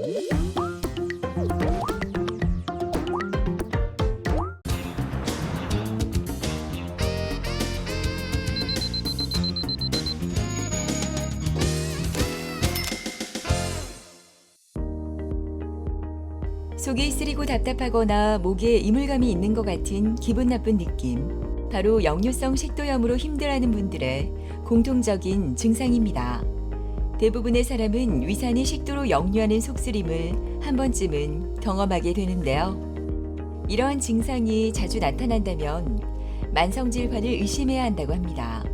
속이 쓰리고 답답하거나 목에 이물감이 있는 것 같은 기분 나쁜 느낌. 바로 역류성 식도염으로 힘들어하는 분들의 공통적인 증상입니다. 대부분의 사람은 위산이 식도로 역류하는 속쓰림을 한 번쯤은 경험하게 되는데요. 이러한 증상이 자주 나타난다면 만성질환을 의심해야 한다고 합니다.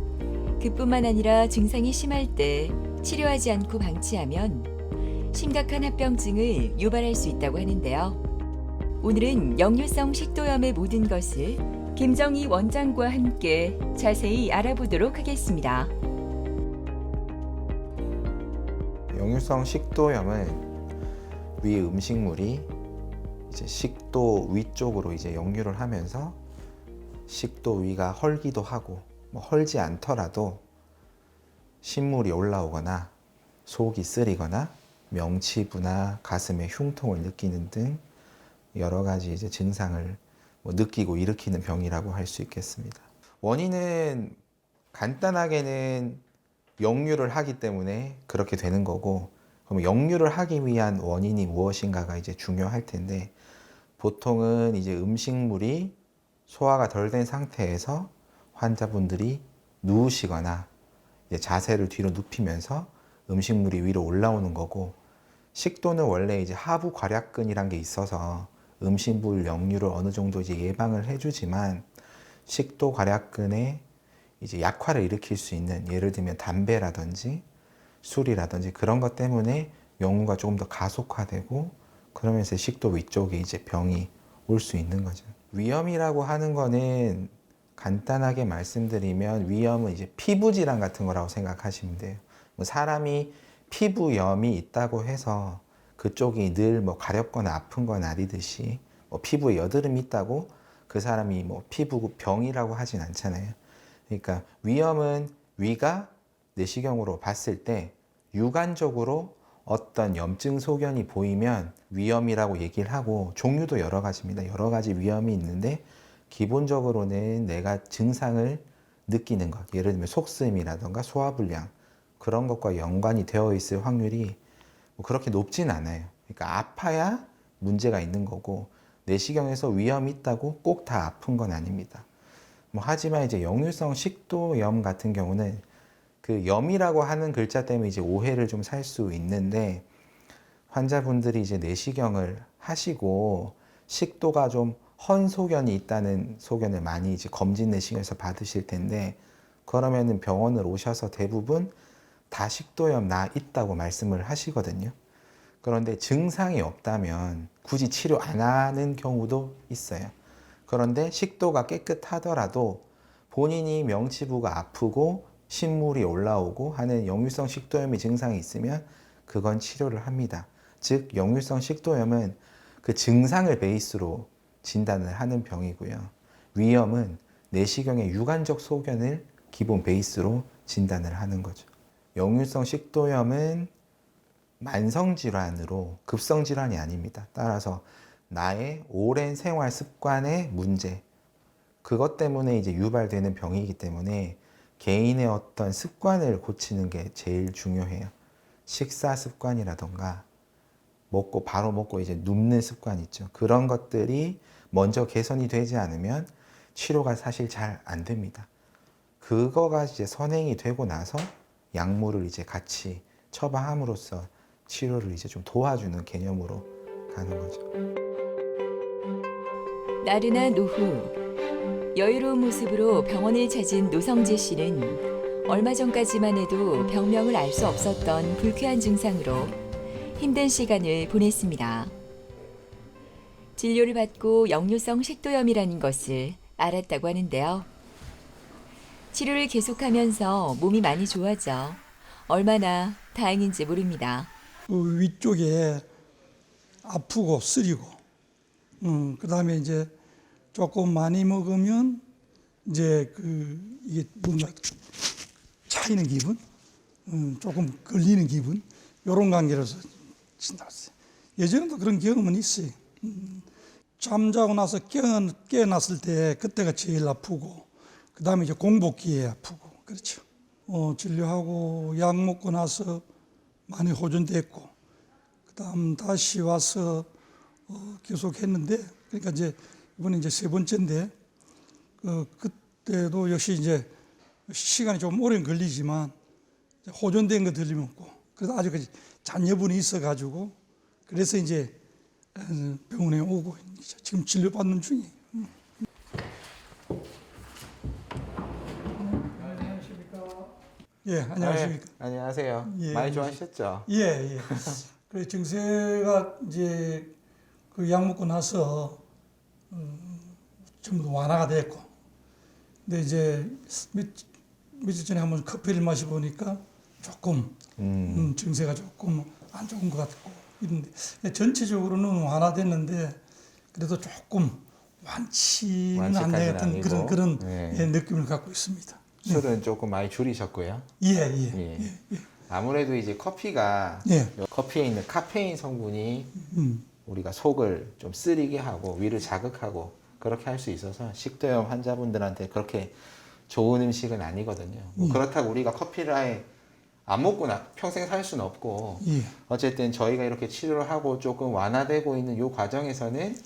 그뿐만 아니라 증상이 심할 때 치료하지 않고 방치하면 심각한 합병증을 유발할 수 있다고 하는데요. 오늘은 역류성 식도염의 모든 것을 김정희 원장과 함께 자세히 알아보도록 하겠습니다. 역류성 식도염은 위 음식물이 이제 식도 위쪽으로 이제 역류를 하면서 식도 위가 헐기도 하고 헐지 않더라도 신물이 올라오거나 속이 쓰리거나 명치부나 가슴에 흉통을 느끼는 등 여러 가지 이제 증상을 느끼고 일으키는 병이라고 할 수 있겠습니다. 원인은 간단하게는 역류를 하기 때문에 그렇게 되는 거고, 그럼 역류를 하기 위한 원인이 무엇인가가 이제 중요할 텐데, 보통은 이제 음식물이 소화가 덜 된 상태에서 환자분들이 누우시거나 이제 자세를 뒤로 눕히면서 음식물이 위로 올라오는 거고, 식도는 원래 이제 하부 괄약근이란 게 있어서 음식물 역류를 어느 정도 이제 예방을 해주지만, 식도 괄약근에 이제 약화를 일으킬 수 있는, 예를 들면 담배라든지 술이라든지 그런 것 때문에 역류가 조금 더 가속화되고, 그러면서 식도 위쪽에 이제 병이 올 수 있는 거죠. 위염이라고 하는 거는 간단하게 말씀드리면, 위염은 이제 피부 질환 같은 거라고 생각하시면 돼요. 사람이 피부염이 있다고 해서 그쪽이 늘 가렵거나 아픈 건 아니듯이, 피부에 여드름이 있다고 그 사람이 피부 병이라고 하진 않잖아요. 그러니까 위염은 위가 내시경으로 봤을 때 육안적으로 어떤 염증 소견이 보이면 위염이라고 얘기를 하고, 종류도 여러 가지입니다. 여러 가지 위염이 있는데 기본적으로는 내가 증상을 느끼는 것, 예를 들면 속쓰림이라던가 소화불량, 그런 것과 연관이 되어 있을 확률이 그렇게 높진 않아요. 그러니까 아파야 문제가 있는 거고, 내시경에서 위염이 있다고 꼭 다 아픈 건 아닙니다. 하지만 이제 역류성 식도염 같은 경우는 그 염이라고 하는 글자 때문에 이제 오해를 좀 살 수 있는데, 환자분들이 이제 내시경을 하시고 식도가 좀 헌 소견이 있다는 소견을 많이 이제 검진 내시경에서 받으실 텐데, 그러면은 병원을 오셔서 대부분 다 식도염 나 있다고 말씀을 하시거든요. 그런데 증상이 없다면 굳이 치료 안 하는 경우도 있어요. 그런데 식도가 깨끗하더라도 본인이 명치부가 아프고 신물이 올라오고 하는 역류성 식도염의 증상이 있으면 그건 치료를 합니다. 즉, 역류성 식도염은 그 증상을 베이스로 진단을 하는 병이고요. 위염은 내시경의 육안적 소견을 기본 베이스로 진단을 하는 거죠. 역류성 식도염은 만성질환으로 급성질환이 아닙니다. 따라서 나의 오랜 생활 습관의 문제, 그것 때문에 이제 유발되는 병이기 때문에 개인의 어떤 습관을 고치는 게 제일 중요해요. 식사 습관이라던가 바로 먹고 이제 눕는 습관 있죠. 그런 것들이 먼저 개선이 되지 않으면 치료가 사실 잘 안 됩니다. 그거가 이제 선행이 되고 나서 약물을 이제 같이 처방함으로써 치료를 이제 좀 도와주는 개념으로 가는 거죠. 나른한 오후, 여유로운 모습으로 병원을 찾은 노성재 씨는 얼마 전까지만 해도 병명을 알 수 없었던 불쾌한 증상으로 힘든 시간을 보냈습니다. 진료를 받고 역류성 식도염이라는 것을 알았다고 하는데요. 치료를 계속하면서 몸이 많이 좋아져 얼마나 다행인지 모릅니다. 그 위쪽에 아프고 쓰리고, 그 다음에 이제 조금 많이 먹으면 이제 이게 뭔가 차이는 기분, 조금 걸리는 기분, 이런 관계로서 지났어요. 예전에도 그런 경험은 있어요. 잠자고 나서 깨어났을 때 그때가 제일 아프고 그 다음에 이제 공복기에 아프고 그렇죠. 진료하고 약 먹고 나서 많이 호전됐고 그 다음 다시 와서 계속 했는데 그러니까 이제 이번에 이제 세 번째인데 그때도 역시 이제 시간이 좀 오래 걸리지만 호전된 거 들리면 없고 그래서 아직까지 잔여분이 있어가지고 그래서 이제 병원에 오고 지금 진료받는 중이에요. 안녕하십니까? 예, 안녕하십니까? 네, 안녕하세요. 예, 많이 좋아하셨죠? 예, 예. 그래 증세가 이제 그 약 먹고 나서 전부 다 완화가 됐고, 근데 이제 며칠 전에 한번 커피를 마셔보니까 조금 증세가 조금 안 좋은 것 같고 이런데 전체적으로는 완화됐는데 그래도 조금 완치는 안 되겠던 그런 네. 예, 느낌을 갖고 있습니다. 술은 조금 많이 줄이셨고요. 예, 예, 예. 예, 아무래도 이제 커피가 예. 커피에 있는 카페인 성분이 우리가 속을 좀 쓰리게 하고 위를 자극하고 그렇게 할 수 있어서 식도염 환자분들한테 그렇게 좋은 음식은 아니거든요. 뭐 그렇다고 우리가 커피를 아예 안 먹고 평생 살 수는 없고 예. 어쨌든 저희가 이렇게 치료를 하고 조금 완화되고 있는 이 과정에서는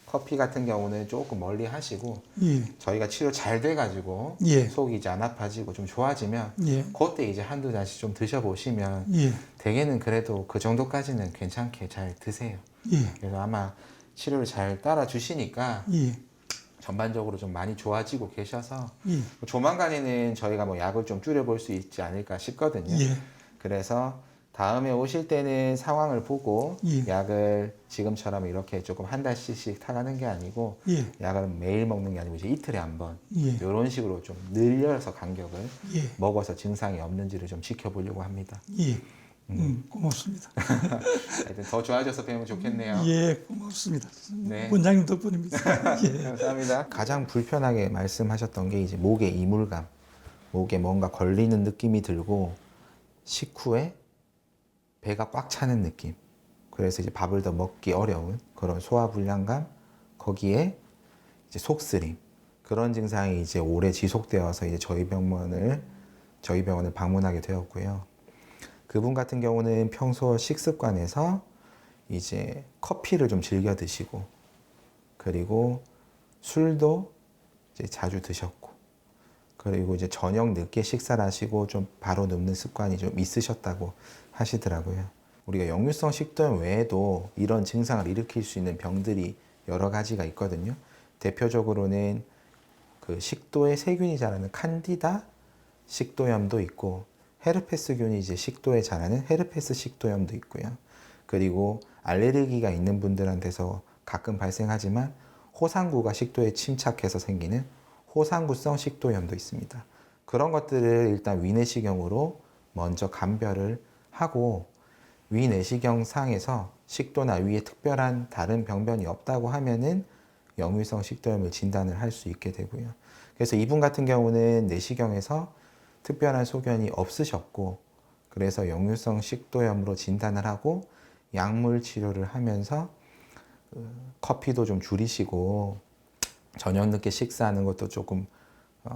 커피 같은 경우는 조금 멀리 하시고 예. 저희가 치료 잘 돼가지고 예. 속이 이제 안 아파지고 좀 좋아지면 예. 그때 이제 한두 잔씩 좀 드셔보시면 예. 대개는 그래도 그 정도까지는 괜찮게 잘 드세요. 예. 그래서 아마 치료를 잘 따라 주시니까 예. 전반적으로 좀 많이 좋아지고 계셔서 예. 조만간에는 저희가 뭐 약을 좀 줄여볼 수 있지 않을까 싶거든요. 예. 그래서 다음에 오실 때는 상황을 보고 예. 약을 지금처럼 이렇게 조금 한 달씩씩 타가는 게 아니고 예. 약을 매일 먹는 게 아니고 이제 이틀에 한 번 예. 이런 식으로 좀 늘려서 간격을 예. 먹어서 증상이 없는지를 좀 지켜보려고 합니다. 예. 고맙습니다. 하여튼 더 좋아져서 배우면 좋겠네요. 예, 고맙습니다. 네. 원장님 덕분입니다. 예. 감사합니다. 가장 불편하게 말씀하셨던 게 이제 목에 이물감, 목에 뭔가 걸리는 느낌이 들고 식후에 배가 꽉 차는 느낌. 그래서 이제 밥을 더 먹기 어려운 그런 소화불량감, 거기에 이제 속쓰림. 그런 증상이 이제 오래 지속되어서 이제 저희 병원을 방문하게 되었고요. 그분 같은 경우는 평소 식습관에서 이제 커피를 좀 즐겨 드시고 그리고 술도 이제 자주 드셨고 그리고 이제 저녁 늦게 식사를 하시고 좀 바로 눕는 습관이 좀 있으셨다고 하시더라고요. 우리가 역류성 식도염 외에도 이런 증상을 일으킬 수 있는 병들이 여러 가지가 있거든요. 대표적으로는 그 식도에 세균이 자라는 칸디다 식도염도 있고 헤르페스균이 이제 식도에 자라는 헤르페스 식도염도 있고요. 그리고 알레르기가 있는 분들한테서 가끔 발생하지만 호상구가 식도에 침착해서 생기는 호상구성 식도염도 있습니다. 그런 것들을 일단 위내시경으로 먼저 감별을 하고 위내시경 상에서 식도나 위에 특별한 다른 병변이 없다고 하면은 역류성 식도염을 진단을 할 수 있게 되고요. 그래서 이분 같은 경우는 내시경에서 특별한 소견이 없으셨고 그래서 역류성 식도염으로 진단을 하고 약물 치료를 하면서 커피도 좀 줄이시고 저녁 늦게 식사하는 것도 조금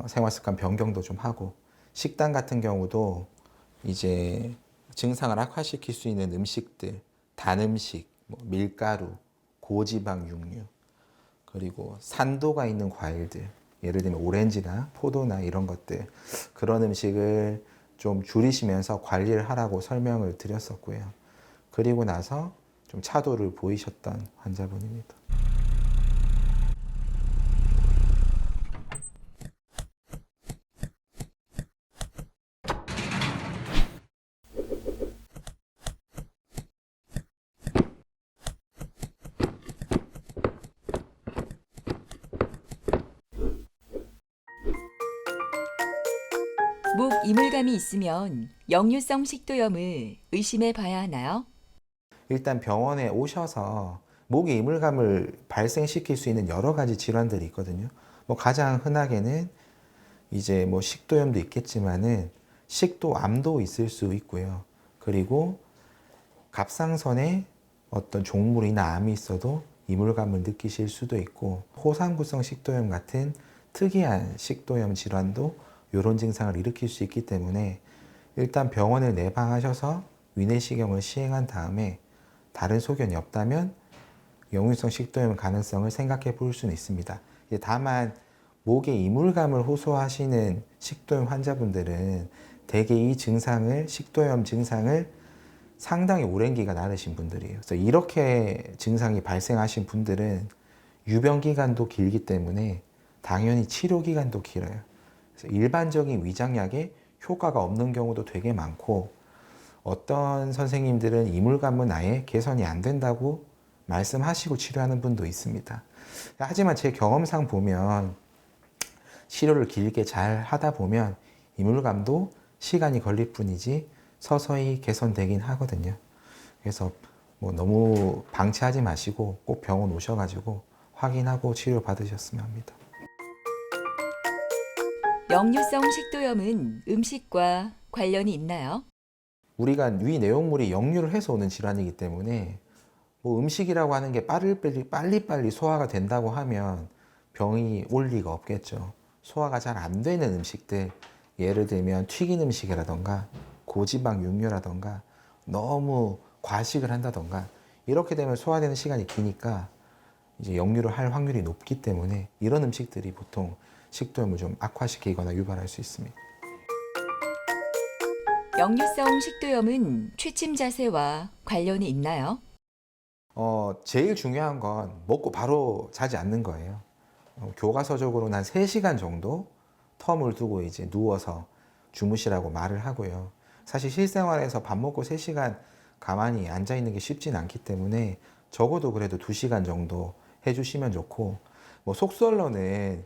생활습관 변경도 좀 하고 식단 같은 경우도 이제 증상을 악화시킬 수 있는 음식들 단 음식, 뭐 밀가루, 고지방 육류 그리고 산도가 있는 과일들 예를 들면 오렌지나 포도나 이런 것들 그런 음식을 좀 줄이시면서 관리를 하라고 설명을 드렸었고요. 그리고 나서 좀 차도를 보이셨던 환자분입니다. 목 이물감이 있으면 역류성 식도염을 의심해 봐야 하나요? 일단 병원에 오셔서 목에 이물감을 발생시킬 수 있는 여러 가지 질환들이 있거든요. 뭐 가장 흔하게는 이제 뭐 식도염도 있겠지만은 식도암도 있을 수 있고요. 그리고 갑상선에 어떤 종물이나 암이 있어도 이물감을 느끼실 수도 있고, 호상구성 식도염 같은 특이한 식도염 질환도 이런 증상을 일으킬 수 있기 때문에 일단 병원을 내방하셔서 위내시경을 시행한 다음에 다른 소견이 없다면 역류성 식도염 가능성을 생각해 볼 수는 있습니다. 다만 목에 이물감을 호소하시는 식도염 환자분들은 대개 이 증상을, 식도염 증상을 상당히 오랜 기간 앓으신 분들이에요. 그래서 이렇게 증상이 발생하신 분들은 유병 기간도 길기 때문에 당연히 치료 기간도 길어요. 그래서 일반적인 위장약에 효과가 없는 경우도 되게 많고, 어떤 선생님들은 이물감은 아예 개선이 안 된다고 말씀하시고 치료하는 분도 있습니다. 하지만 제 경험상 보면 치료를 길게 잘 하다 보면 이물감도 시간이 걸릴 뿐이지 서서히 개선되긴 하거든요. 그래서 뭐 너무 방치하지 마시고 꼭 병원 오셔가지고 확인하고 치료 받으셨으면 합니다. 역류성 식도염은 음식과 관련이 있나요? 우리가 위 내용물이 역류를 해서 오는 질환이기 때문에 뭐 음식이라고 하는 게 빨리빨리 소화가 된다고 하면 병이 올 리가 없겠죠. 소화가 잘 안 되는 음식들, 예를 들면 튀긴 음식이라던가 고지방 육류라던가 너무 과식을 한다던가 이렇게 되면 소화되는 시간이 기니까 이제 역류를 할 확률이 높기 때문에 이런 음식들이 보통 식도염을 좀 악화시키거나 유발할 수 있습니다. 역류성 식도염은 취침 자세와 관련이 있나요? 제일 중요한 건 먹고 바로 자지 않는 거예요. 교과서적으로는 한 3시간 정도 텀을 두고 이제 누워서 주무시라고 말을 하고요. 사실 실생활에서 밥 먹고 3시간 가만히 앉아 있는 게 쉽진 않기 때문에 적어도 그래도 2시간 정도 해주시면 좋고, 뭐 속설로는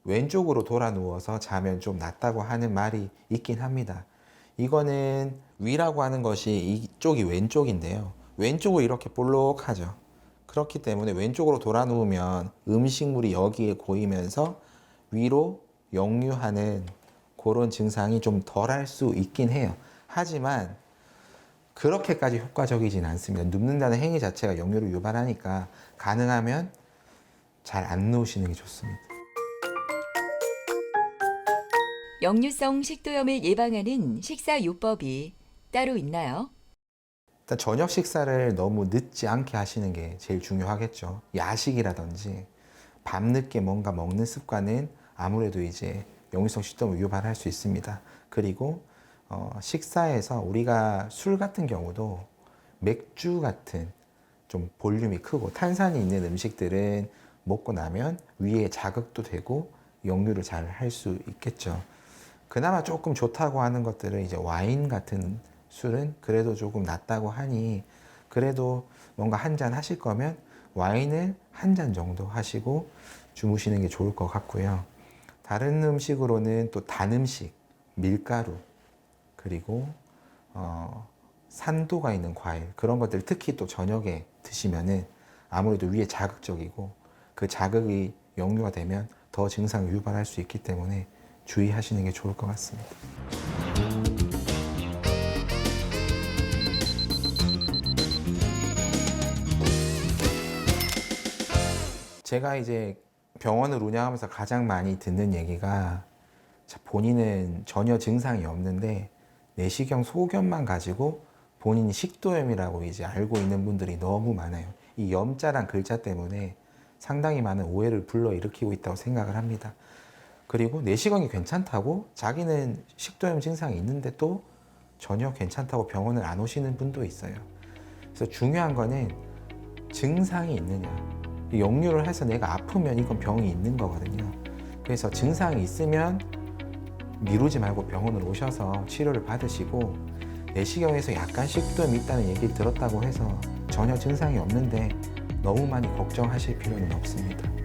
왼쪽으로 돌아 누워서 자면 좀 낫다고 하는 말이 있긴 합니다. 이거는 위라고 하는 것이 이쪽이 왼쪽인데요. 왼쪽으로 이렇게 볼록하죠. 그렇기 때문에 왼쪽으로 돌아 누우면 음식물이 여기에 고이면서 위로 역류하는 그런 증상이 좀 덜할 수 있긴 해요. 하지만 그렇게까지 효과적이진 않습니다. 눕는다는 행위 자체가 역류를 유발하니까 가능하면 잘 안 누우시는 게 좋습니다. 역류성 식도염을 예방하는 식사 요법이 따로 있나요? 일단 저녁 식사를 너무 늦지 않게 하시는 게 제일 중요하겠죠. 야식이라든지 밤늦게 뭔가 먹는 습관은 아무래도 이제 역류성 식도염을 유발할 수 있습니다. 그리고 식사에서 우리가 술 같은 경우도 맥주 같은 좀 볼륨이 크고 탄산이 있는 음식들은 먹고 나면 위에 자극도 되고 역류를 잘 할 수 있겠죠. 그나마 조금 좋다고 하는 것들은 이제 와인 같은 술은 그래도 조금 낫다고 하니, 그래도 뭔가 한 잔 하실 거면 와인을 한 잔 정도 하시고 주무시는 게 좋을 것 같고요. 다른 음식으로는 또 단 음식, 밀가루, 그리고 산도가 있는 과일, 그런 것들 특히 또 저녁에 드시면은 아무래도 위에 자극적이고 그 자극이 역류가 되면 더 증상을 유발할 수 있기 때문에 주의하시는 게 좋을 것 같습니다. 제가 이제 병원을 운영하면서 가장 많이 듣는 얘기가, 본인은 전혀 증상이 없는데 내시경 소견만 가지고 본인이 식도염이라고 이제 알고 있는 분들이 너무 많아요. 이 염자란 글자 때문에 상당히 많은 오해를 불러일으키고 있다고 생각을 합니다. 그리고 내시경이 괜찮다고 자기는 식도염 증상이 있는데 또 전혀 괜찮다고 병원을 안 오시는 분도 있어요. 그래서 중요한 거는 증상이 있느냐. 역류를 해서 내가 아프면 이건 병이 있는 거거든요. 그래서 증상이 있으면 미루지 말고 병원을 오셔서 치료를 받으시고, 내시경에서 약간 식도염이 있다는 얘기를 들었다고 해서 전혀 증상이 없는데 너무 많이 걱정하실 필요는 없습니다.